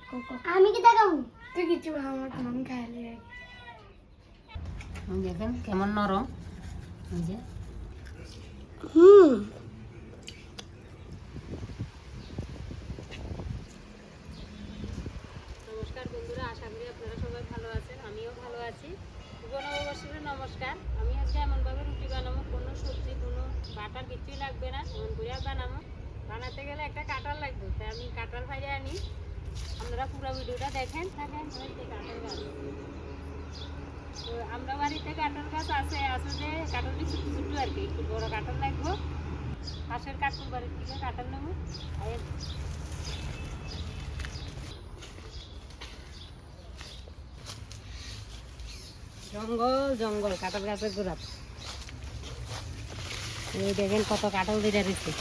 আমি কি দেখাবো? তুই কিছু আমার মন খাইলে দেখেন কেমন নরম। এই যে নমস্কার বন্ধুরা, আশা করি আপনারা সবাই ভালো আছেন। আমিও ভালো আছি। নববর্ষের নমস্কার। আমি আজকে এমনভাবে রুটি বানাবো, কোনো সবজি কোনো বাটার কিছুই লাগবে না, এমন করে বানাবো। বানাতে গেলে একটা কাঁঠাল লাগবে, তাই আমি কাঁঠাল ফাইরে আনি। আপনারা পুরো ভিডিওটা দেখেন থাকেন। কাঁঠাল গাছ, তো আমরা বাড়িতে কাঁঠাল গাছ আছে যে কাঁঠালটি ছোটো ছোটো আর কি, একটু বড়ো কাঁঠাল লাগবো। পাশের কাঁঠাল বাড়ির থেকে কাঁঠাল নেবো। আর জঙ্গল জঙ্গল কাঁঠাল গাছের গোড়া। এই দেখেন কত কাঁঠাল ধরে রয়েছে,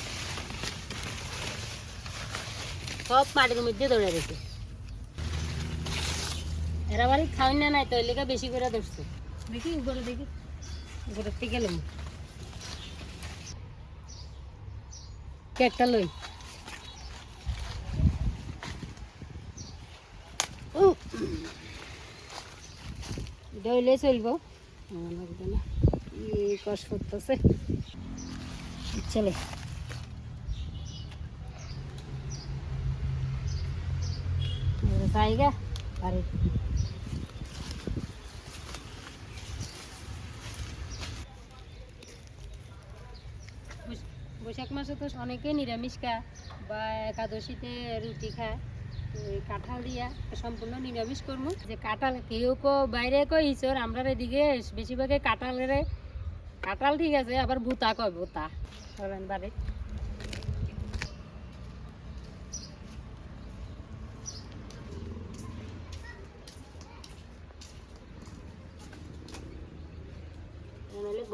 সব মাটির মধ্যে ধরে রয়েছে। এরা বাড়ি খাওয়াই না নাই তো এর লেগে বেশি করে ধরছে। দেখি উপরে দেখি, উপরের থেকে গেলাম একটা লই। দইলে চলবো, লাগবে না। এই কষ করতেছে চলে। জায়গা বাড়ি বৈশাখ মাসে তো অনেকে নিরামিষ খায় বা একাদশীতে রুটি খায়। তো এই কাঁঠাল দিয়া সম্পূর্ণ নিরামিষ করবো। যে কাঁঠাল কেউ বাইরে কয় ইচর, আমরা এদিকে বেশিরভাগে কাঁঠাল ঠিক আছে, আবার ভুতা কয় ভুতা। চলেন বাড়ি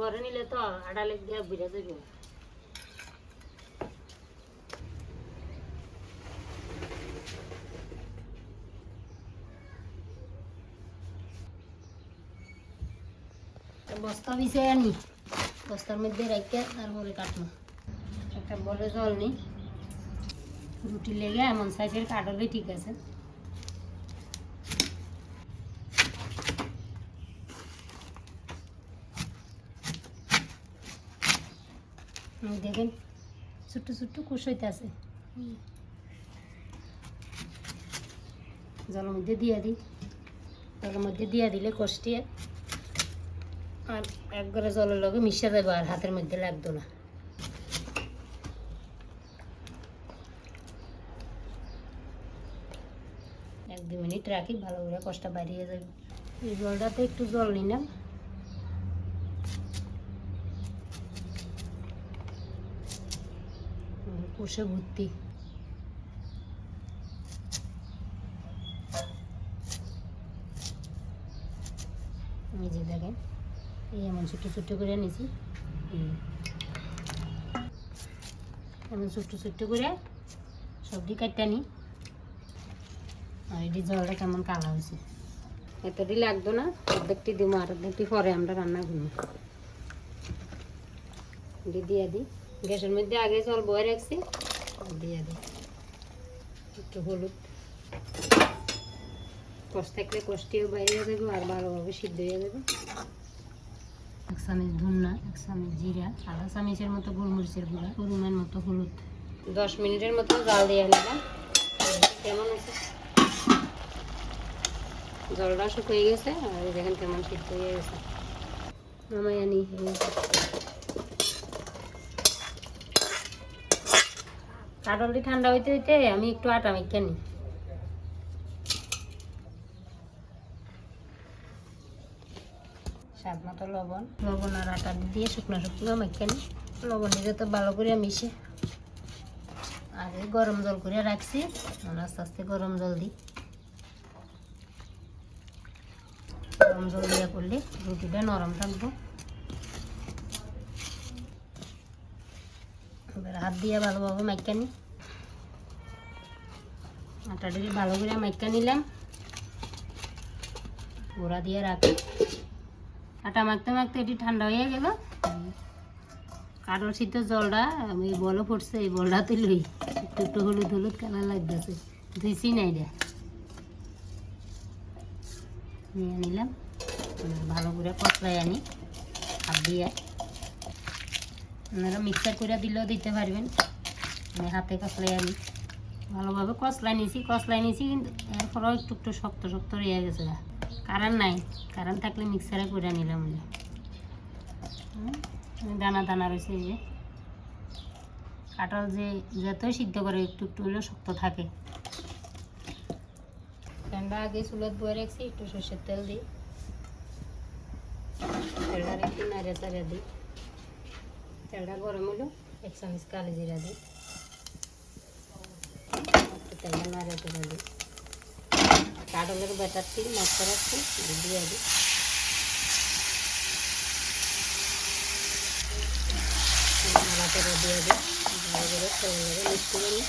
ঘরে নিলে তো আড়ালে দিয়ে বুঝা যাবে। বস্তা বিছিয়ে আনি, বস্তার মধ্যে রেখে তারপরে কাটবো। একটা বড় জল নি, রুটি লেগে এমন সাইজের কাটলে ঠিক আছে। দেখেন ছোট্ট ছোট্ট কুশ হইতে আছে, জলের মধ্যে দিয়ে দিই। জলের মধ্যে দিয়ে দিলে কষ্টিয়ে আর একবারে জলের লগে মিশে যাবে, আর হাতের মধ্যে লাগতো না। এক দু মিনিট রাখি, ভালো করে কষ্টটা বাড়িয়ে যাবে। এই জলটাতে একটু জল নিলাম, কুশে ভর্তি। এই যে দেখেন এই এমন ছোট্ট ছোট্ট করে নিয়েছি, এমন ছোট্ট ছোট্ট করে সবজি কাটতে নিই। আর এটি জলটা কেমন কালা হয়েছে, এতটি লাগতো না, অর্ধেকটি দিব আর অর্ধেকটি পরে আমরা রান্না করবো। এটি দিয়ে দিই, গ্যাসের মধ্যে আগে জল বয়ে রাখছি, দিয়ে দিই একটু হলুদ। কষ থাকলে কষটিও বাইরে যাবে আর ভালোভাবে সিদ্ধ হয়ে যাবে। এক চামচ ধুনা, এক চামচ জিরা, আধা চামচের মতো গোলমরিচের গুঁড়া, পরিমাণ মতো হলুদ। 10 মিনিটের মতো জাল দিয়ে নিলাম। কেমন আছে, জলটা শুকিয়ে গেছে আর দেখেন কেমন সিদ্ধ হয়ে গেছে। নামাই আনি। কাঁঠালটি ঠান্ডা হইতে হইতে আমি একটু আটা মেখে নিই। স্বাদ মতো লবণ আর আটা দিয়ে শুকনো শুকনো মেখে নিই। লবণ দিয়ে তো ভালো করে মিশে আগে গরম জল করে রাখছি, আস্তে আস্তে গরম জল দিই। গরম জল দিয়ে করলে রুটিটা নরম থাকবো। এবার হাত দিয়ে ভালোভাবে মেখে নিই। আটাটা ভালো করে মেখে নিলাম, গোড়া দিয়ে রাখি। আটা মাখতে মাখতে এটি ঠান্ডা হয়ে গেল। কাঠল সিদ্ধ জলটা আমি বলো পড়ছে, এই বলটাতে লই একটু একটু হলুদ হলুদ কালার লাগতেছে, ধুইছি না এটা। নিয়ে নিলাম, ভালো করে কষলাই আনি হাত দিয়ে। আপনারা মিক্সার করে দিলেও দিতে পারবেন, আমি হাতে কষলাই আনি। ভালোভাবে কষলাই নিয়েছি কিন্তু এরপরেও একটু একটু শক্ত শক্ত রয়ে গেছে। কারেন্ট নাই, কারেন্ট থাকলে মিক্সারে করে নিলাম। দানা দানা রয়েছে, এই যে কাঁঠাল যে যতই সিদ্ধ করে একটু একটু হলেও শক্ত থাকে। ঠান্ডা আগে চুলত বয়ে রাখছি, একটু সর্ষের তেল দিই, তেলটা একটু নাড়া চাড়া দিই। তেলটা গরম হলো 1 চামচ কালো জিরা দিই, একটু তেলটা নাড়া চাড়া দিই। কাঁঠালের ব্যাটারটি মশলা রাখছি দিয়ে দিই। নাড়া চাড়া দিয়ে দিই, ভালো করে তেলের মিক্স করে নিই।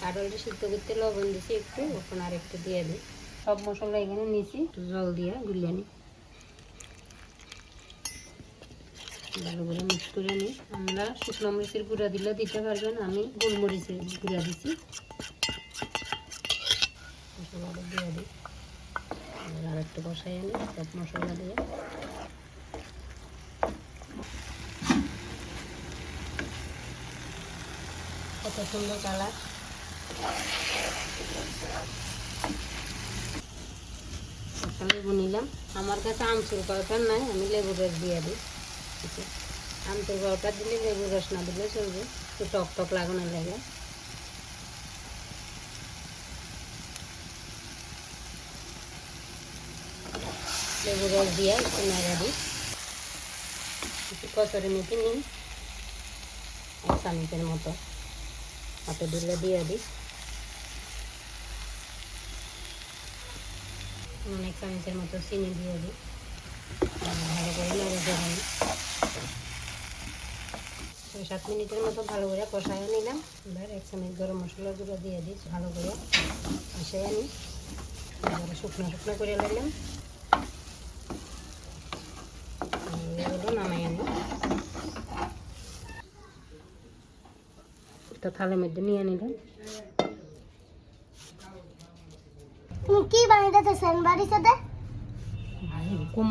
কাঁঠালটা সিদ্ধ করতে লবণ দিছি একটু, এখন আর একটু দিয়ে দিই। সব মশলা এখানে নিয়েছি, একটু জল দিয়ে গুলিয়ে নিই, ভালো করে মিক্স করে নিই। আমরা শুকনো মরিচের গুঁড়া দিলে দিতে পারবেন, আমি গোলমরিচের গুঁড়া দিচ্ছি। মশলাটা দিয়ে দিই, আর একটু বসাই আনি সব মশলা দিয়ে। কত সুন্দর কালার। লেবু নিলাম, আমার কাছে আমচুর পাউডার নাই, আমি লেবু রস দিয়ে দিই। আমচুর পাউডার দিলে লেবু রস না দিলে চলবে, একটু টক টক লাগানো লাগে। লেবু রস দিয়ে একটু নাড়া দিই। একটু কচুরি মেথি নিই 1 চামচের মতো, হাতে দিলে দিয়ে দিই। 1 চামচের মতো চিনি দিয়ে দিই, ভালো করে নেড়ে দেবেন। 6-7 মিনিটের মতো ভালো করে কষায় নিলাম। এবার 1 চামচ গরম মশলার গুঁড়ো দিয়ে দিই, ভালো করে মিশিয়ে নিই। এবারে শুকনো শুকনো করে নিলাম, এগুলো নামাই আনি। একটা থালের মধ্যে নিয়ে নিলাম। তুমি কি বানাইতেছেন বাড়ির সাথে? ভাই কম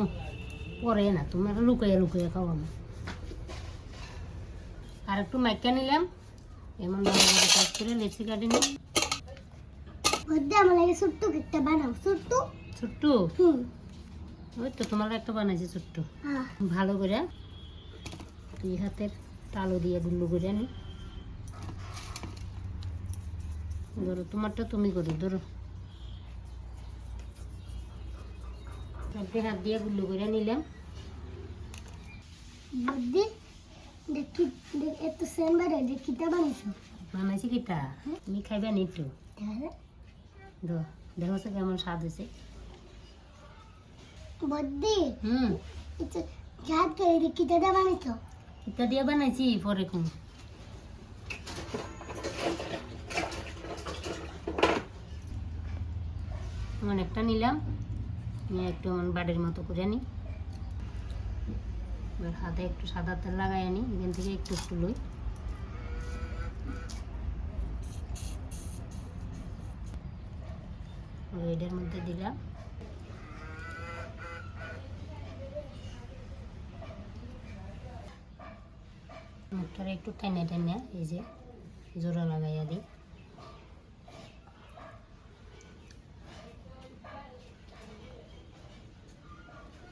পরে না, তোমার লুকাইয়া লুকাইয়া খাওয়াবো। আর একটু মাইকা নিলাম, এমন ভালো করে কাজ করে লেচি কাটি নিই। বদ্দে আমার লাগে ছোট্ট একটা বানাও, ছোট্ট ছোট্ট, হুম ওই তো তোমার একটা বানাইছি ছোট্ট। হ্যাঁ। ভালো করে 2 হাতের তালু দিয়ে গুল্লু করে নি। ধরো তোমারটা তুমি করো, ধরো। হাত দিয়ে গুল্লু করে নিলাম। বদ্দি দেখি এত সেন বাড়ে দেখিটা বানাইছো। বানাইছি কিটা, তুমি খাইবা নি তো? হ্যাঁ দেখো সে কেমন স্বাদ হয়েছে। বদ্দি হুম, এটা হাত করে দেখিটা বানাইছো। কিটা দিয়ে বানাইছি পরে কোন। একটা নিলাম, নিয়ে একটু বাড়ির মতো করে নিই। এবার হাতে একটু সাদা তেল লাগাই আনি, এখান থেকে একটু একটু লই। এটার মধ্যে দিলাম। মুখটা একটু টেনে টেনে এই যে জোড়া লাগাইয়া দিই।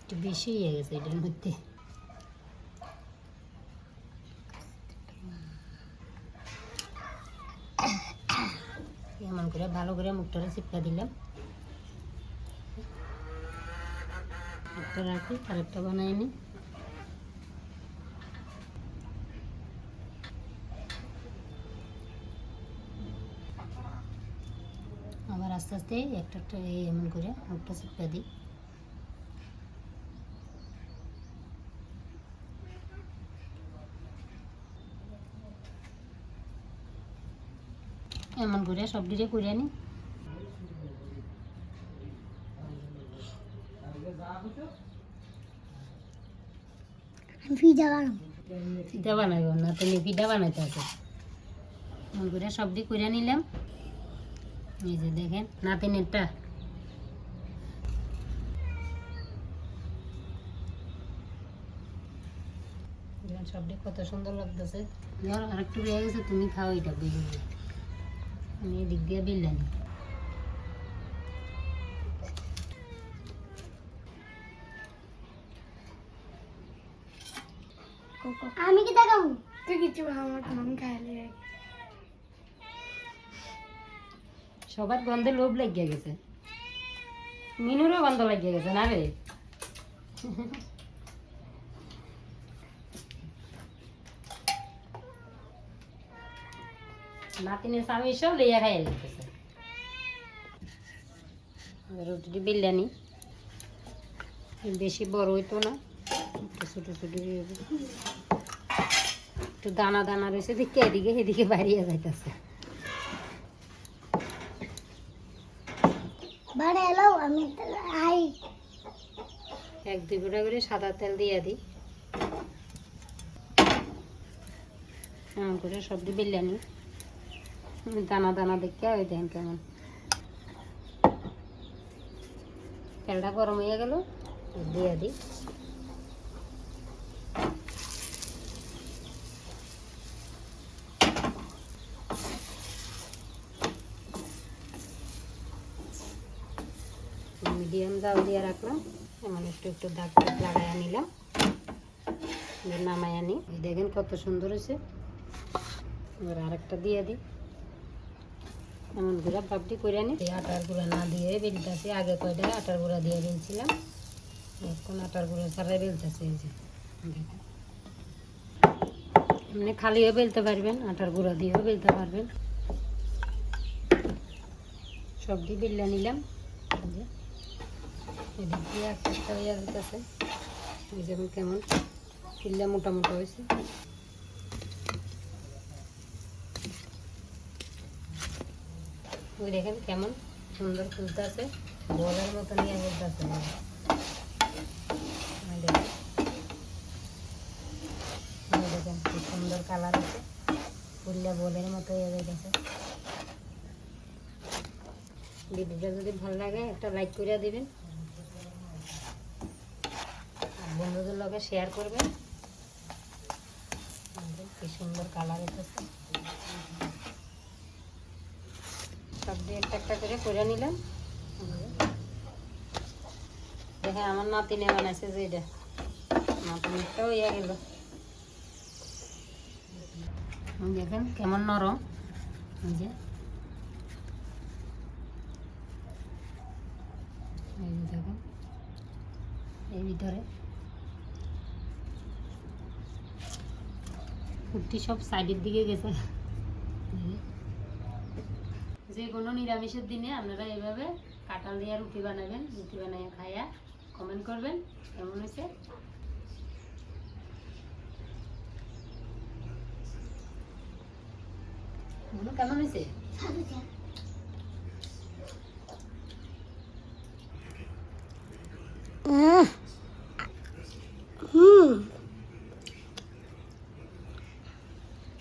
একটু বেশি হয়ে গেছে এটার মধ্যে। এমন করে ভালো করে মুখটা চিপকা দিলাম। একটা রাখি, আরেকটা বানাই নি। আবার আস্তে আস্তে একটা একটা এমন করে মুখটা চিপকা দিই। এমন করে সব দিকে করে নি। পিঠা বানাবো। পিঠা বানাবো না, তুমি পিঠা বানাইতে আছে। এমন করে সব দিকে করে নিলাম। এই যে দেখেন নাতিনেরটা সবটি কত সুন্দর লাগতেছে। ধর আরেকটু রয়ে গেছে, তুমি খাও এটা বুঝে আমি এদিক দিয়ে বিল্লানি। আমি কি দেখাবো? তুই কিছু আমার মন খাইলে সবার গন্ধে লোভ লাগিয়ে গেছে, মিনুরও গন্ধ লাগিয়ে গেছে না রে। নাতিনের স্বামী সব লেয়া খাইয়া যেতেছে। রুটিটি বিরিয়ানি বেশি বড় হইতো না, একটু ছোটো ছোটো একটু দানা দানা রয়েছে, দেখে এদিকে এদিকে বাড়িয়ে যাইতেছে। বাড়ি এলো আমি আই 1-2 ফোঁটা করে সাদা তেল দিয়ে দিই, এমন করে সবজি বিরিয়ানি দানা দানা দেখে ওই দেখেন কেমন। তেলটা গরম হয়ে গেল, দিয়ে দিই। মিডিয়াম জাল দিয়ে রাখলাম, এমন একটু একটু দাগ দাগ লাগাইয়া নিলাম, নামাই আনি। দেখেন কত সুন্দর হয়েছে। এবার আরেকটা দিয়ে দিই, এমন গুঁড়া পাপড়ি করে আনি। আটার গুঁড়া না দিয়ে বেলতেছি, আগে কয়টা আটার গুঁড়া দিয়ে বেলছিলাম, এখন আটার গুঁড়া ছাড়াই বেলতেছি। এই যে এমনি খালিও বেলতে পারবেন, আটার গুঁড়া দিয়েও বেলতে পারবেন। সবজি বেললে নিলাম, এদিক দিয়ে একটা হয়ে যেতেছে। এই যেমন কেমন কিল্লা মোটা মোটা হয়েছে। ওই দেখেন কেমন সুন্দর ফুলতে আছে, বলের মতো নিয়ে বলতেছে। দেখেন খুব সুন্দর কালার আছে, ফুলটা বলের মতো হয়ে গেছে। ভিডিওটা যদি ভালো লাগে একটা লাইক করে দিবেন, আর বন্ধুদের লগে শেয়ার করবেন। কি সুন্দর কালার এসেছে। সব দিয়ে একটা একটা করে নিলাম। দেখেন আমার নাতিনে বানাইছে, যে এটা নাতিনেরটাও ইয়ে গেল। দেখেন কেমন নরম, এই যে দেখেন এর ভিতরে কুর্তি সব সাইডের দিকে গেছে। যে কোনো নিরামিষের দিনে আপনারা এইভাবে কাঁঠাল দিয়ে রুটি বানাবেন, রুটি বানিয়ে খাইয়া কমেন্ট করবেন কেমন হয়েছে। কেমন হয়েছে?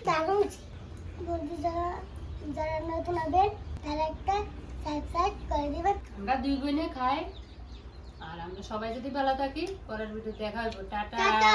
দারুণ। বন্ধু যারা যারা নতুন হবেন তারা একটা সাবস্ক্রাইব করে দিবেন। আমরা 2 বোনে খাই, আর আমরা সবাই যদি ভালো থাকি, পরের ভিডিও দেখা হইব। টাটা। টাটা।